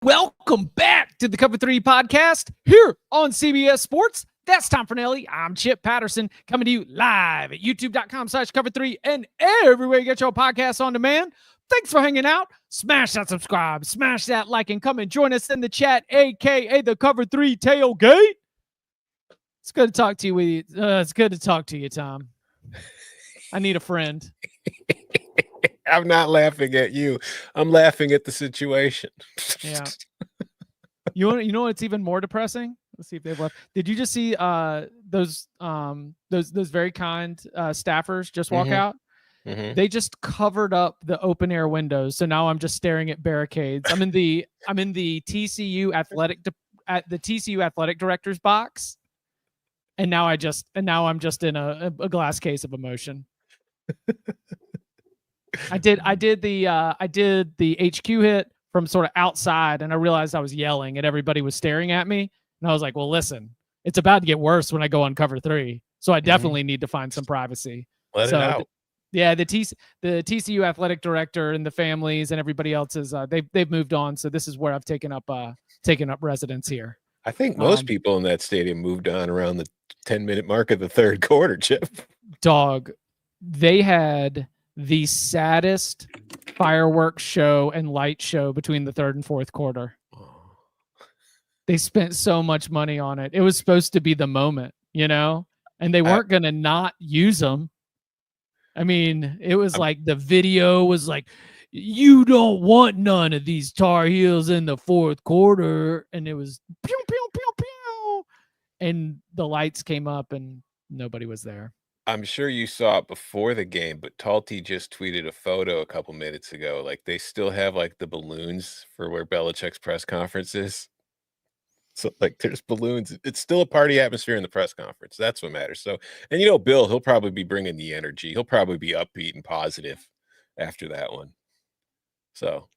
Welcome back to the Cover 3 podcast here on CBS Sports. That's Tom Fornelli. I'm Chip Patterson coming to you live at youtube.com/cover3 and everywhere you get your podcasts on demand. Thanks for hanging out. Smash that subscribe, smash that like, and come and join us in the chat, aka the Cover 3 tailgate. It's good to talk to you. It's good to talk to you, Tom. I need a friend. I'm not laughing at you. I'm laughing at the situation. Yeah. You know what's even more depressing? Let's see if they've left. Did you just see those very kind staffers just walk out? Mm-hmm. They just covered up the open air windows, so now I'm just staring at barricades. I'm in the TCU athletic director's box, and now I'm just in a glass case of emotion. I did the HQ hit from sort of outside, and I realized I was yelling and everybody was staring at me, and I was like, well, listen, it's about to get worse when I go on Cover 3, so I definitely need to find some privacy. Let it out. The TCU athletic director and the families and everybody else is they've moved on, so this is where I've taken up residence here. I think most people in that stadium moved on around the 10-minute mark of the third quarter, Chip. Dog, they had the saddest fireworks show and light show between the third and fourth quarter. They spent so much money on it. It was supposed to be the moment, and they weren't going to not use them. I mean, it was like the video was like, you don't want none of these Tar Heels in the fourth quarter. And it was pew, pew, pew, pew. And the lights came up and nobody was there. I'm sure you saw it before the game, but Talty just tweeted a photo a couple minutes ago. Like, they still have like the balloons for where Belichick's press conference is. So like there's balloons. It's still a party atmosphere in the press conference. That's what matters. So, and Bill, he'll probably be bringing the energy. He'll probably be upbeat and positive after that one. So,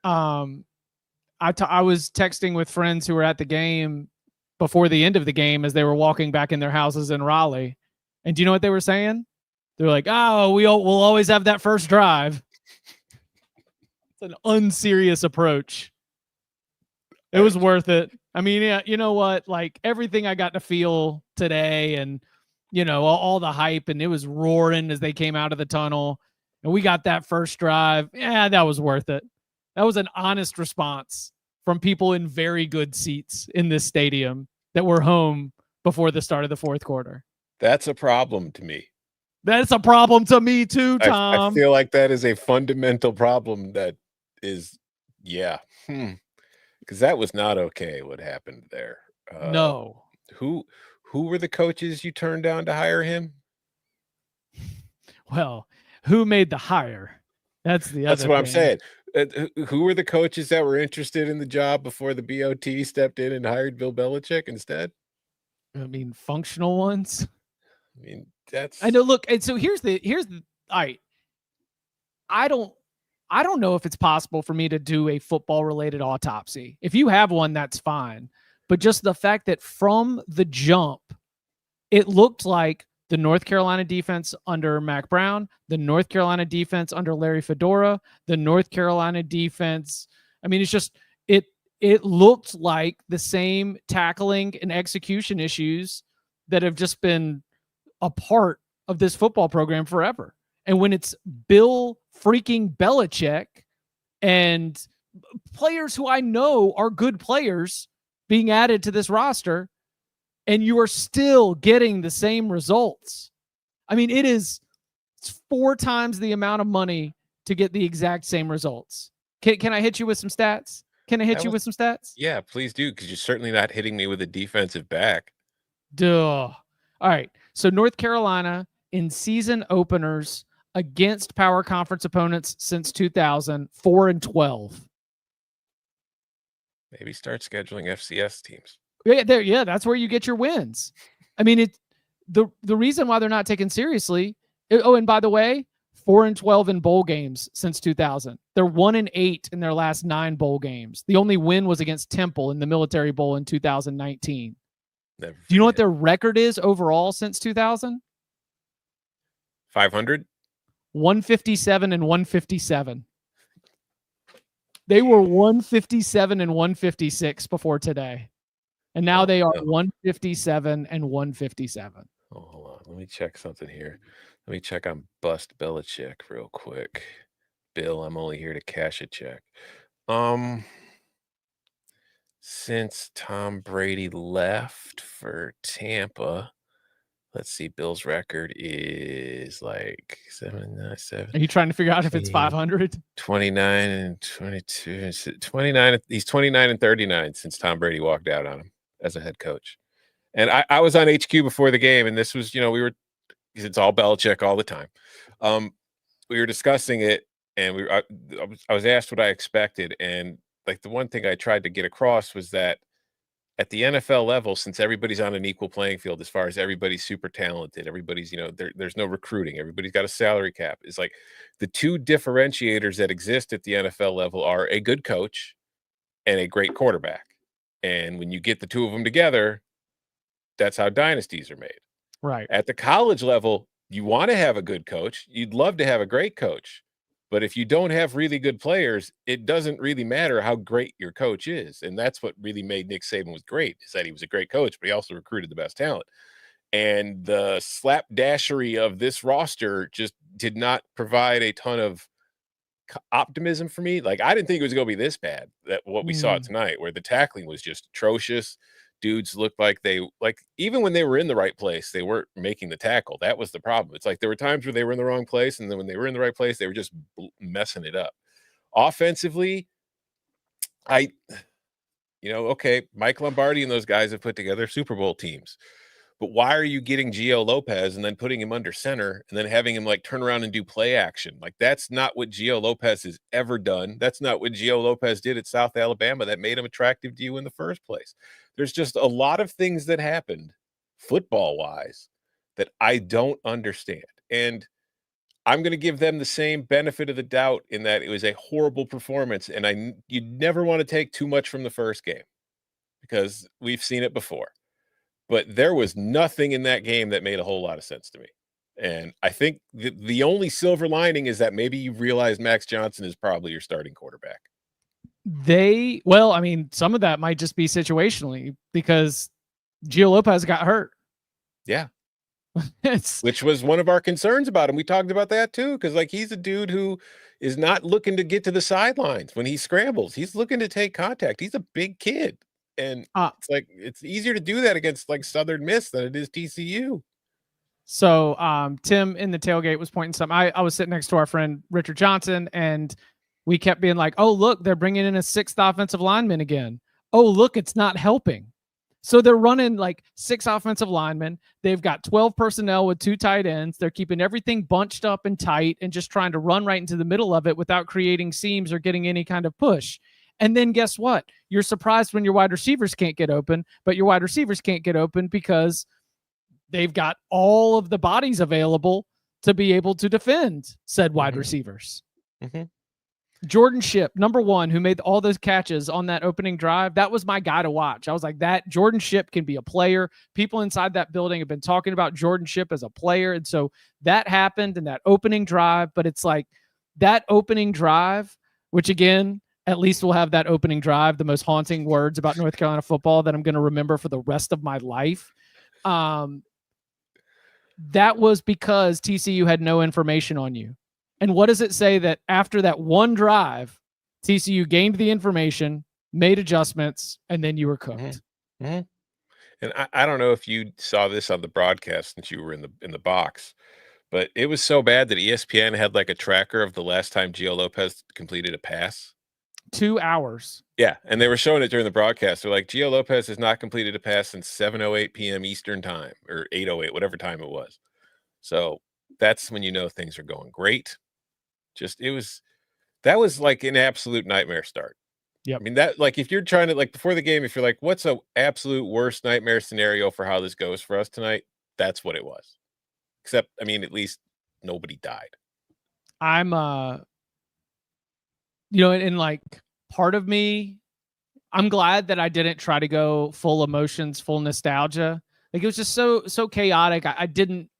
I was texting with friends who were at the game before the end of the game as they were walking back in their houses in Raleigh. And do you know what they were saying? They're like, oh, we'll always have that first drive. It's an unserious approach. It was worth it. I mean, yeah, you know what? Like everything I got to feel today and, all the hype, and it was roaring as they came out of the tunnel and we got that first drive. Yeah, that was worth it. That was an honest response from people in very good seats in this stadium that were home before the start of the fourth quarter. That's a problem to me. That's a problem to me too, Tom. I feel like that is a fundamental problem that is, because that was not okay what happened there. No. Who were the coaches you turned down to hire him? Well, who made the hire? That's what thing. I'm saying. Who were the coaches that were interested in the job before the BOT stepped in and hired Bill Belichick instead? I mean, functional ones. I mean, that's. I know. Look, and so here's the. All right. I don't know if it's possible for me to do a football related autopsy. If you have one, that's fine. But just the fact that from the jump, it looked like the North Carolina defense under Mac Brown, the North Carolina defense under Larry Fedora, the North Carolina defense. I mean, it's just, it looked like the same tackling and execution issues that have just been a part of this football program forever. And when it's Bill freaking Belichick and players who I know are good players being added to this roster, and you are still getting the same results. I mean, it's 4 times the amount of money to get the exact same results. Can I hit you with some stats? With some stats? Yeah, please do, because you're certainly not hitting me with a defensive back. Duh. All right. So North Carolina in season openers against power conference opponents since 2000, 4-12. Maybe start scheduling FCS teams. Yeah, that's where you get your wins. I mean, the reason why they're not taken seriously. Oh, and by the way, 4-12 in bowl games since 2000. They're 1-8 in their last 9 bowl games. The only win was against Temple in the Military Bowl in 2019. Do you know what their record is overall since 2000? 500? 157 and 157. They were 157 and 156 before today. And now they are 157 and 157. Oh, hold on. Let me check something here. Let me check on Bust Belichick real quick. Bill, I'm only here to cash a check. Since Tom Brady left for Tampa, let's see, Bill's record is like 7-7. Are you trying to figure out if it's 500? 29 and 22. 29. He's 29 and 39 since Tom Brady walked out on him as a head coach. And I was on HQ before the game, and this was, it's all Belichick all the time. We were discussing it, and I was asked what I expected, and like the one thing I tried to get across was that at the NFL level, since everybody's on an equal playing field as far as everybody's super talented, everybody's, there's no recruiting, everybody's got a salary cap. It's like the two differentiators that exist at the NFL level are a good coach and a great quarterback. And when you get the two of them together, that's how dynasties are made. Right. At the college level, you want to have a good coach. You'd love to have a great coach. But if you don't have really good players, it doesn't really matter how great your coach is. And that's what really made Nick Saban was great, is that he was a great coach, but he also recruited the best talent. And the slapdashery of this roster just did not provide a ton of optimism for me. Like, I didn't think it was going to be this bad, that what we saw tonight, where the tackling was just atrocious. Dudes looked like even when they were in the right place, they weren't making the tackle. That was the problem. It's like there were times where they were in the wrong place, and then when they were in the right place, they were just messing it up. Offensively, okay, Mike Lombardi and those guys have put together Super Bowl teams. But why are you getting Gio Lopez and then putting him under center and then having him like turn around and do play action? Like, that's not what Gio Lopez has ever done. That's not what Gio Lopez did at South Alabama that made him attractive to you in the first place. There's just a lot of things that happened football-wise that I don't understand. And I'm going to give them the same benefit of the doubt in that it was a horrible performance. And you never want to take too much from the first game because we've seen it before. But there was nothing in that game that made a whole lot of sense to me. And I think the only silver lining is that maybe you realize Max Johnson is probably your starting quarterback. Some of that might just be situationally because Gio Lopez got hurt. Yeah. Which was one of our concerns about him. We talked about that too, because like he's a dude who is not looking to get to the sidelines when he scrambles. He's looking to take contact. He's a big kid. And it's like it's easier to do that against like Southern Miss than it is TCU. So Tim in the tailgate was pointing something. I was sitting next to our friend Richard Johnson, and we kept being like, oh, look, they're bringing in a sixth offensive lineman again. Oh, look, it's not helping. So they're running like 6 offensive linemen. They've got 12 personnel with 2 tight ends. They're keeping everything bunched up and tight and just trying to run right into the middle of it without creating seams or getting any kind of push. And then guess what? You're surprised when your wide receivers can't get open, but your wide receivers can't get open because they've got all of the bodies available to be able to defend said wide receivers. Mm-hmm. Jordan Shipp, number 1, who made all those catches on that opening drive. That was my guy to watch. I was like, that Jordan Shipp can be a player. People inside that building have been talking about Jordan Shipp as a player. And so that happened in that opening drive, but it's like that opening drive, which again, at least we'll have that opening drive, the most haunting words about North Carolina football that I'm going to remember for the rest of my life. That was because TCU had no information on you. And what does it say that after that one drive, TCU gained the information, made adjustments, and then you were cooked? Mm-hmm. Mm-hmm. And I don't know if you saw this on the broadcast since you were in the box, but it was so bad that ESPN had like a tracker of the last time Gio Lopez completed a pass. 2 hours. Yeah, and they were showing it during the broadcast. They're like, Gio Lopez has not completed a pass since 7:08 p.m. Eastern time, or 8:08, whatever time it was. So that's when you know things are going great. That was like an absolute nightmare start. Yeah, I mean, that, like, if you're trying to, like, before the game, if you're like, what's a absolute worst nightmare scenario for how this goes for us tonight? That's what it was. Except, I mean, at least nobody died. I'm and like part of me, I'm glad that I didn't try to go full emotions, full nostalgia. Like, it was just so chaotic. I didn't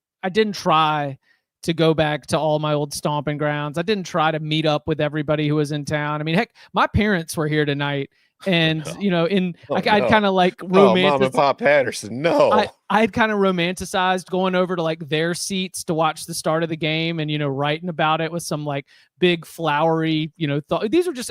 try to go back to all my old stomping grounds. I didn't try to meet up with everybody who was in town. I mean, heck, my parents were here tonight. And, I'd kind of like Mom and Pop Patterson. No. I had kind of romanticized going over to like their seats to watch the start of the game and, writing about it with some like big flowery, these were just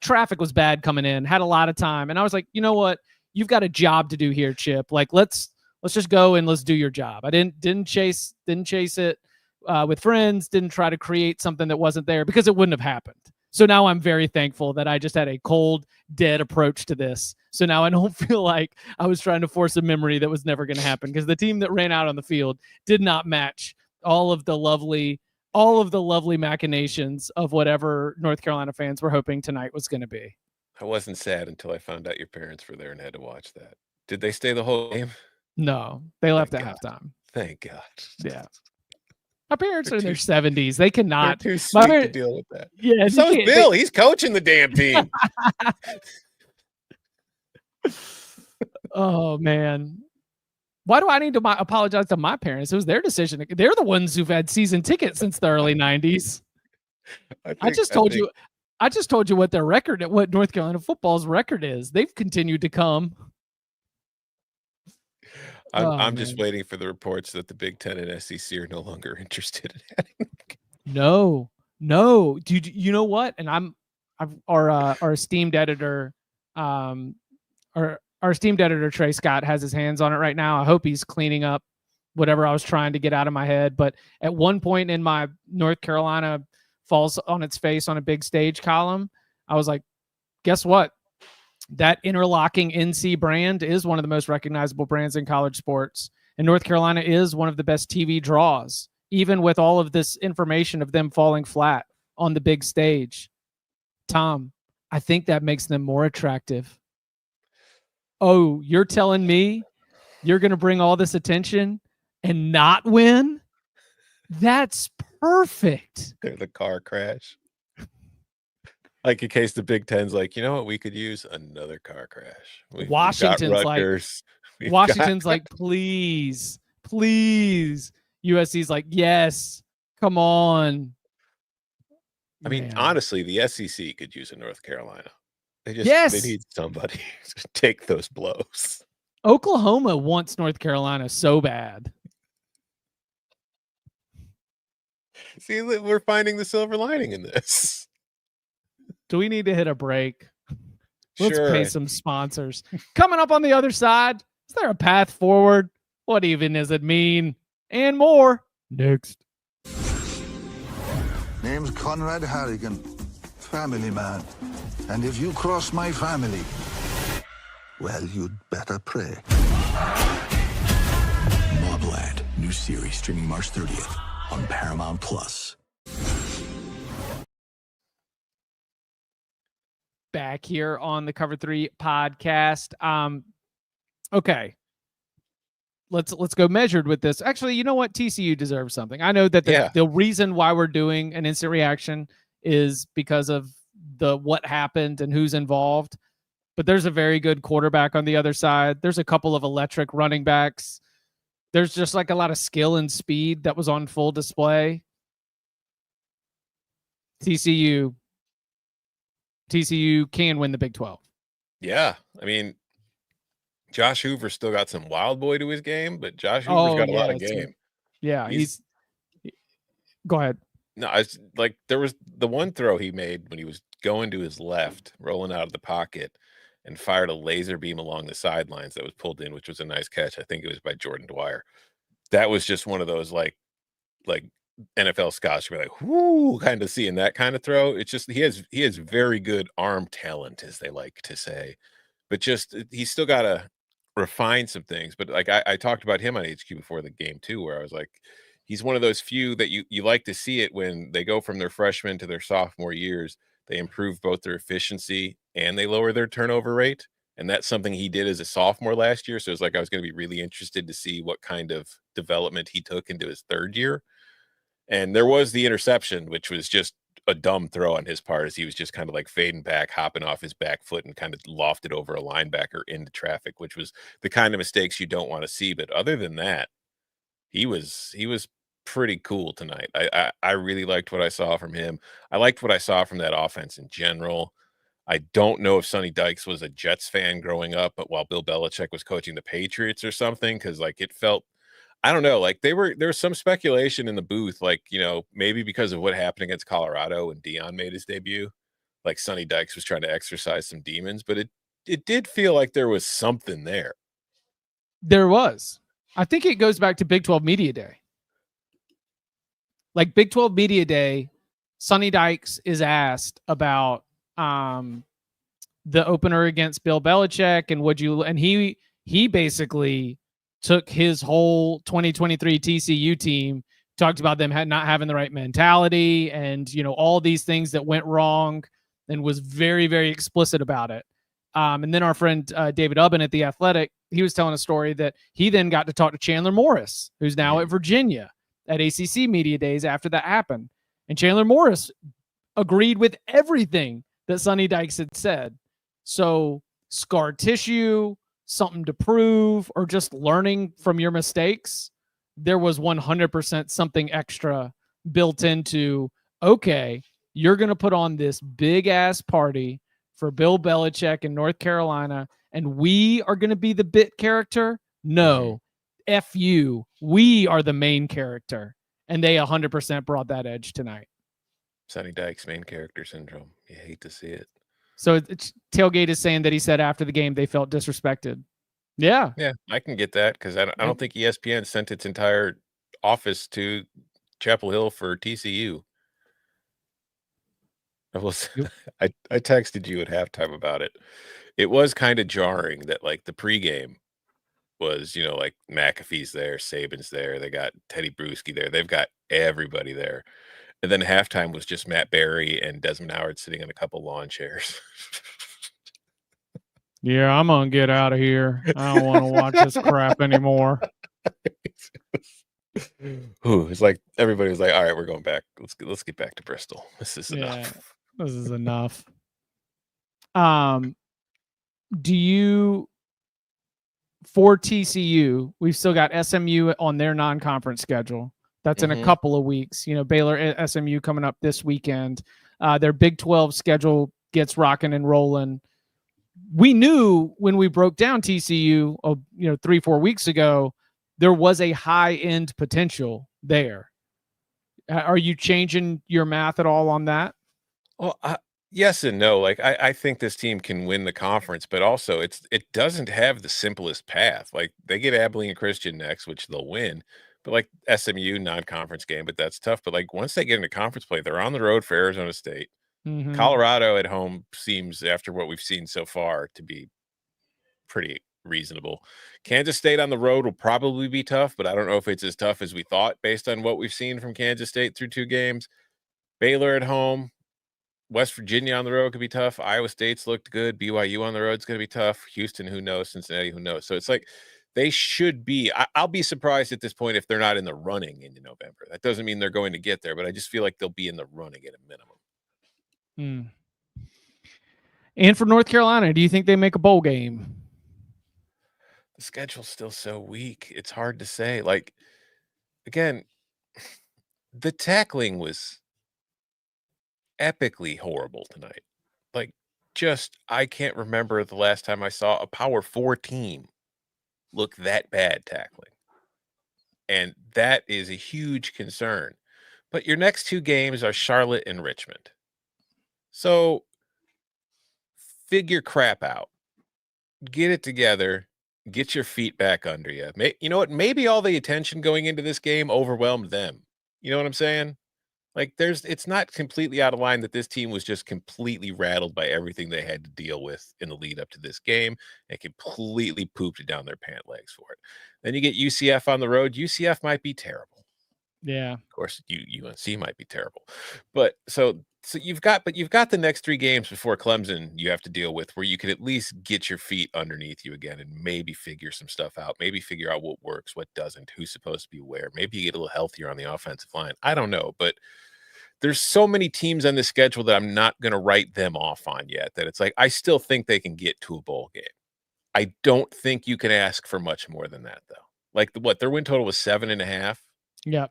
traffic was bad coming in, had a lot of time. And I was like, you know what? You've got a job to do here, Chip. Like, let's just go and let's do your job. I didn't chase it with friends, didn't try to create something that wasn't there because it wouldn't have happened. So now I'm very thankful that I just had a cold, dead approach to this. So now I don't feel like I was trying to force a memory that was never going to happen, because the team that ran out on the field did not match all of the lovely machinations of whatever North Carolina fans were hoping tonight was going to be. I wasn't sad until I found out your parents were there and had to watch that. Did they stay the whole game? No, they left at halftime. Thank God. Yeah. My parents are in their 70s. They cannot. They're too sweet to deal with that. Yeah. So is Bill. He's coaching the damn team. Oh, man. Why do I need to apologize to my parents? It was their decision. They're the ones who've had season tickets since the early 90s. I just told you what their record, what North Carolina football's record is. They've continued to come. I'm just waiting for the reports that the Big Ten and SEC are no longer interested in adding. No. Dude, you know what? And our esteemed editor, our esteemed editor Trey Scott has his hands on it right now. I hope he's cleaning up whatever I was trying to get out of my head. But at one point in my North Carolina falls on its face on a big stage column, I was like, guess what? That interlocking NC brand is one of the most recognizable brands in college sports. And North Carolina is one of the best TV draws, even with all of this information of them falling flat on the big stage. Tom, I think that makes them more attractive. Oh, you're telling me you're going to bring all this attention and not win? That's perfect. They're the car crash. Like, in case the Big Ten's like, you know what, we could use another car crash. Washington's like, please. USC's like, yes, come on. I mean, honestly, the SEC could use a North Carolina. They need somebody to take those blows. Oklahoma wants North Carolina so bad. See, we're finding the silver lining in this. Do we need to hit a break? Let's pay some sponsors. Coming up on the other side, is there a path forward? What even does it mean? And more next. Name's Conrad Harrigan, family man. And if you cross my family, well, you'd better pray. Mobland, new series streaming March 30th on Paramount Plus. Back here on the Cover 3 podcast. Okay. Let's go measured with this. Actually, you know what? TCU deserves something. I know that the reason why we're doing an instant reaction is because of what happened and who's involved. But there's a very good quarterback on the other side. There's a couple of electric running backs. There's just like a lot of skill and speed that was on full display. TCU can win the Big 12. Yeah. I mean, Josh Hoover still got some wild boy to his game, but Josh Hoover's got a lot of game. Yeah. Go ahead. No, it's like there was the one throw he made when he was going to his left, rolling out of the pocket, and fired a laser beam along the sidelines that was pulled in, which was a nice catch. I think it was by Jordan Dwyer. That was just one of those like NFL scouts were like, whoo, kind of seeing that kind of throw. It's just he has very good arm talent, as they like to say, but just he's still got to refine some things. But like I talked about him on HQ before the game too, where I was like, he's one of those few that you like to see it when they go from their freshman to their sophomore years. They improve both their efficiency and they lower their turnover rate. And that's something he did as a sophomore last year. So it's like I was going to be really interested to see what kind of development he took into his third year. And there was the interception, which was just a dumb throw on his part, as he was just kind of like fading back, hopping off his back foot and kind of lofted over a linebacker into traffic, which was the kind of mistakes you don't want to see. But other than that, he was pretty cool tonight. I really liked what I saw from him. I liked what I saw from that offense in general. I don't know if Sonny Dykes was a Jets fan growing up, but while Bill Belichick was coaching the Patriots or something, because like it felt, I don't know, like there was some speculation in the booth, like, you know, maybe because of what happened against Colorado when Dion made his debut, like Sonny Dykes was trying to exercise some demons, but it did feel like there was something there. There was. I think it goes back to Big 12 Media Day. Like Big 12 Media Day, Sonny Dykes is asked about the opener against Bill Belichick and he basically took his whole 2023 TCU team, talked about them not having the right mentality and, you know, all these things that went wrong, and was very, very explicit about it. And then our friend David Ubben at The Athletic, he was telling a story that he then got to talk to Chandler Morris, who's now at Virginia, at ACC Media Days after that happened. And Chandler Morris agreed with everything that Sonny Dykes had said. So scar tissue, something to prove, or just learning from your mistakes, there was 100% something extra built into, okay, you're going to put on this big ass party for Bill Belichick in North Carolina, and we are going to be the bit character? No, F you. We are the main character. And they 100% brought that edge tonight. Sonny Dykes main character syndrome. You hate to see it. So Tailgate is saying that he said after the game they felt disrespected. Yeah. Yeah, I can get that because I don't think ESPN sent its entire office to Chapel Hill for TCU. I texted you at halftime about it. It was kind of jarring that like the pregame was, you know, like McAfee's there, Saban's there, they got Teddy Bruschi there, they've got everybody there. And then halftime was just Matt Berry and Desmond Howard sitting in a couple lawn chairs. Yeah, I'm gonna get out of here. I don't want to watch this crap anymore. Ooh, it's like everybody was like, all right, we're going back. Let's get back to Bristol. This is enough. This is enough. Do you, for TCU, we've still got SMU on their non-conference schedule. That's in a couple of weeks. You know, Baylor, SMU coming up this weekend. Their Big 12 schedule gets rocking and rolling. We knew when we broke down TCU, 3-4 weeks ago, there was a high-end potential there. Are you changing your math at all on that? Well, yes and no. Like I think this team can win the conference, but also it doesn't have the simplest path. Like they get Abilene and Christian next, which they'll win. But like SMU non-conference game, but that's tough. But like once they get into conference play, they're on the road for Arizona State. Colorado at home seems, after what we've seen so far, to be pretty reasonable. Kansas State on the road will probably be tough, but I don't know if it's as tough as we thought based on what we've seen from Kansas State through 2 games. Baylor at home. West Virginia on the road could be tough. Iowa State's looked good. BYU on the road is going to be tough. Houston, who knows? Cincinnati, who knows? So it's like they should be. I'll be surprised at this point if they're not in the running into November. That doesn't mean they're going to get there, but I just feel like they'll be in the running at a minimum. And for North Carolina, do you think they make a bowl game? The schedule's still so weak. It's hard to say. Like, again, the tackling was epically horrible tonight. Like, just, I can't remember the last time I saw a Power 4 team look that bad tackling. And that is a huge concern. But your next 2 games are Charlotte and Richmond. So figure crap out. Get it together. Get your feet back under you. You know what? Maybe all the attention going into this game overwhelmed them. You know what I'm saying? Like it's not completely out of line that this team was just completely rattled by everything they had to deal with in the lead up to this game and completely pooped it down their pant legs for it. Then you get UCF on the road. UCF might be terrible. Yeah. Of course, UNC might be terrible. But so you've got the next 3 games before Clemson you have to deal with, where you can at least get your feet underneath you again and maybe figure some stuff out. Maybe figure out what works, what doesn't, who's supposed to be where. Maybe you get a little healthier on the offensive line. I don't know, but there's so many teams on the schedule that I'm not going to write them off on yet, that it's like I still think they can get to a bowl game. I don't think you can ask for much more than that, though. Like their win total was 7.5. Yep.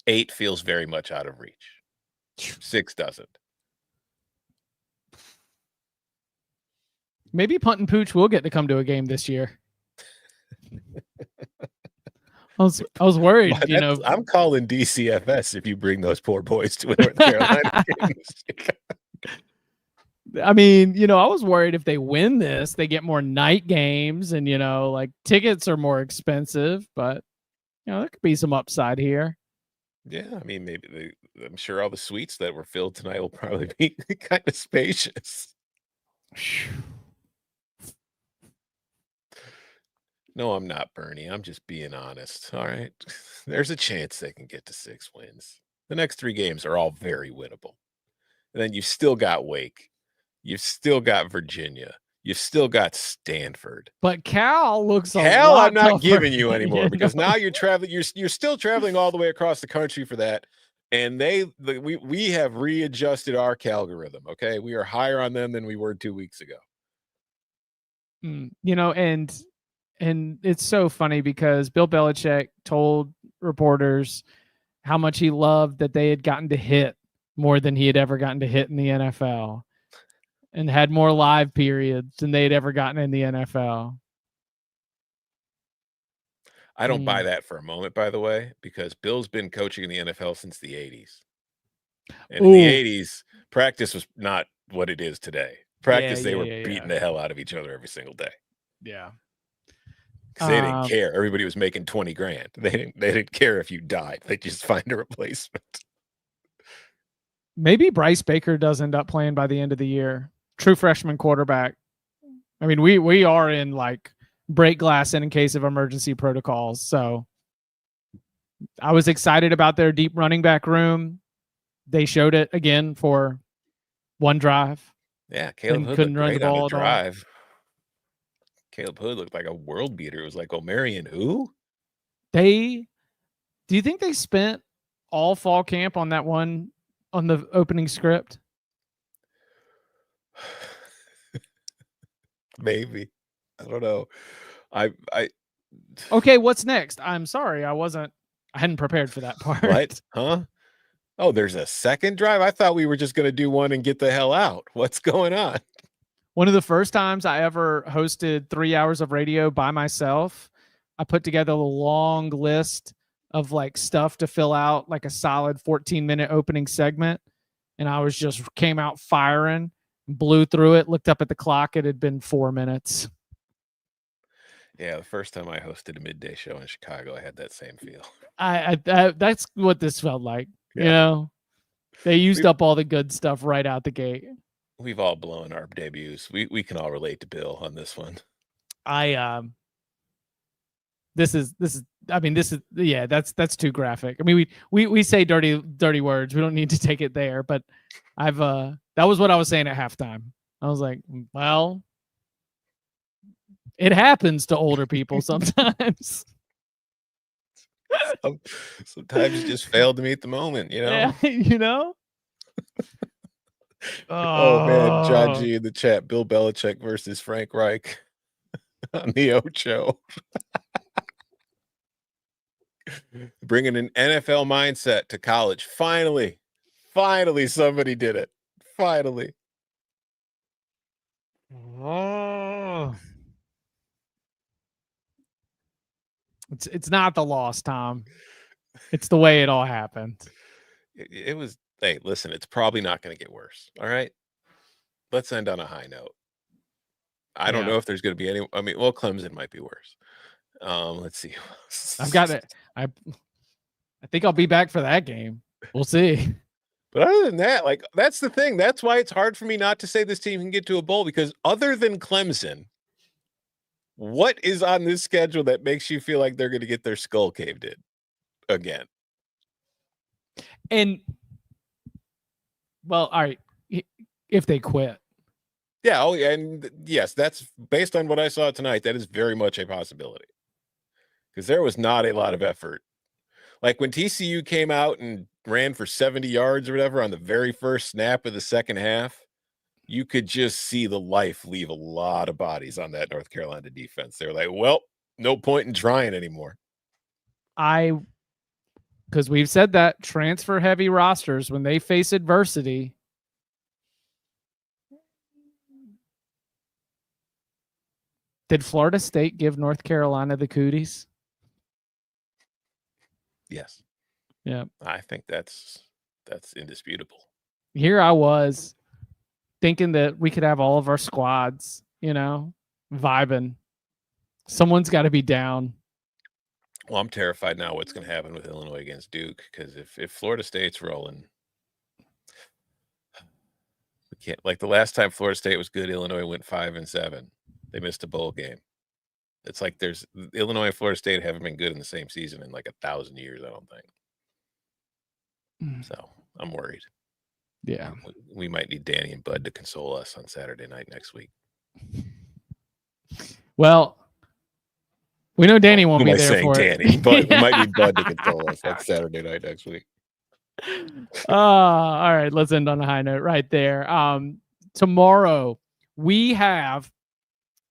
8 feels very much out of reach. 6 doesn't. Maybe Punt and Pooch will get to come to a game this year. I was worried, Well, I'm calling DCFS if you bring those poor boys to a North Carolina game this year. I mean, I was worried if they win this, they get more night games and, like tickets are more expensive, but, there could be some upside here. Yeah, I mean, maybe I'm sure all the suites that were filled tonight will probably be kind of spacious. No, I'm not, Bernie. I'm just being honest. All right. There's a chance they can get to 6 wins. The next 3 games are all very winnable. And then you've still got Wake. You've still got Virginia. You've still got Stanford. But Cal looks a Cal, lot I'm not tougher. giving you anymore because now you're traveling. You're still traveling all the way across the country for that. And we have readjusted our algorithm. Okay, we are higher on them than we were 2 weeks ago. And it's so funny because Bill Belichick told reporters how much he loved that they had gotten to hit more than he had ever gotten to hit in the NFL and had more live periods than they'd ever gotten in the NFL. I don't buy that for a moment, by the way, because Bill's been coaching in the NFL since the 80s. And in the 80s, practice was not what it is today. Practice, they were beating the hell out of each other every single day. Yeah. Because they didn't care. Everybody was making 20 grand. They didn't care if you died. They just find a replacement. Maybe Bryce Baker does end up playing by the end of the year. True freshman quarterback. I mean, we are in like break glass in case of emergency protocols. So I was excited about their deep running back room. They showed it again for one drive. Yeah, Caleb Hood couldn't run the ball on a drive. Caleb Hood looked like a world beater. It was like Omarion who? Do you think they spent all fall camp on that one on the opening script? Maybe. I don't know. Okay, what's next? I'm sorry, I hadn't prepared for that part. What? Huh? Oh, there's a second drive? I thought we were just going to do one and get the hell out. What's going on? One of the first times I ever hosted 3 hours of radio by myself, I put together a long list of like stuff to fill out, like a solid 14-minute opening segment. And I came out firing, blew through it, looked up at the clock. It had been 4 minutes. Yeah, the first time I hosted a midday show in Chicago, I had that same feel. That's what this felt like. Yeah. They used up all the good stuff right out the gate. We've all blown our debuts. We can all relate to Bill on this one. That's too graphic. I mean, we say dirty words. We don't need to take it there, but that was what I was saying at halftime. I was like, well, it happens to older people sometimes. Sometimes you just fail to meet the moment, Yeah, Oh man, John G in the chat. Bill Belichick versus Frank Reich on the Ocho. Bringing an NFL mindset to college. Finally, somebody did it. Finally. Oh. It's not the loss, Tom. It's the way it all happened. It was. Hey, listen, it's probably not going to get worse. All right. Let's end on a high note. I don't know if there's going to be any. I mean, well, Clemson might be worse. Let's see. I've got it. I think I'll be back for that game. We'll see. But other than that, like, that's the thing. That's why it's hard for me not to say this team can get to a bowl, because other than Clemson, what is on this schedule that makes you feel like they're going to get their skull caved in again? And well, all right, if they quit. Yeah, and yes, that's based on what I saw tonight. That is very much a possibility, because there was not a lot of effort. Like when TCU came out and ran for 70 yards or whatever on the very first snap of the second half, you could just see the life leave a lot of bodies on that North Carolina defense. They were like, well, no point in trying anymore. because we've said that transfer heavy rosters, when they face adversity, did Florida State give North Carolina the cooties? Yes. Yeah. I think that's indisputable. Here I was thinking that we could have all of our squads, vibing. Someone's got to be down. Well, I'm terrified now what's going to happen with Illinois against Duke, because if Florida State's rolling, we can't. Like the last time Florida State was good, Illinois went 5-7. They missed a bowl game. It's like there's Illinois and Florida State haven't been good in the same season in like 1,000 years, I don't think. So I'm worried. Yeah. We might need Danny and Bud to console us on Saturday night next week. Well, we know Danny won't be there for Danny, it. but we might need Bud to console us on Saturday night next week. All right, let's end on a high note right there. Tomorrow we have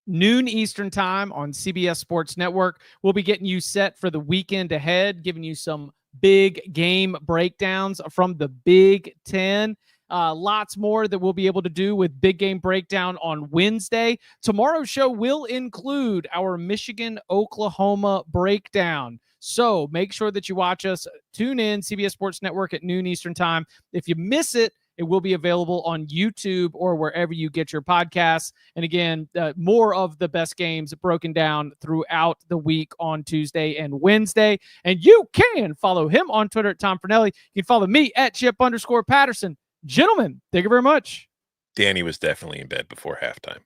noon Eastern time on CBS Sports Network. We'll be getting you set for the weekend ahead, giving you some big game breakdowns from the Big Ten. Lots more that we'll be able to do with Big Game Breakdown on Wednesday. Tomorrow's show will include our Michigan-Oklahoma breakdown. So make sure that you watch us. Tune in, CBS Sports Network at noon Eastern time. If you miss it, it will be available on YouTube or wherever you get your podcasts. And again, more of the best games broken down throughout the week on Tuesday and Wednesday. And you can follow him on Twitter at Tom Fornelli. You can follow me at Chip_Patterson. Gentlemen, thank you very much. Danny was definitely in bed before halftime.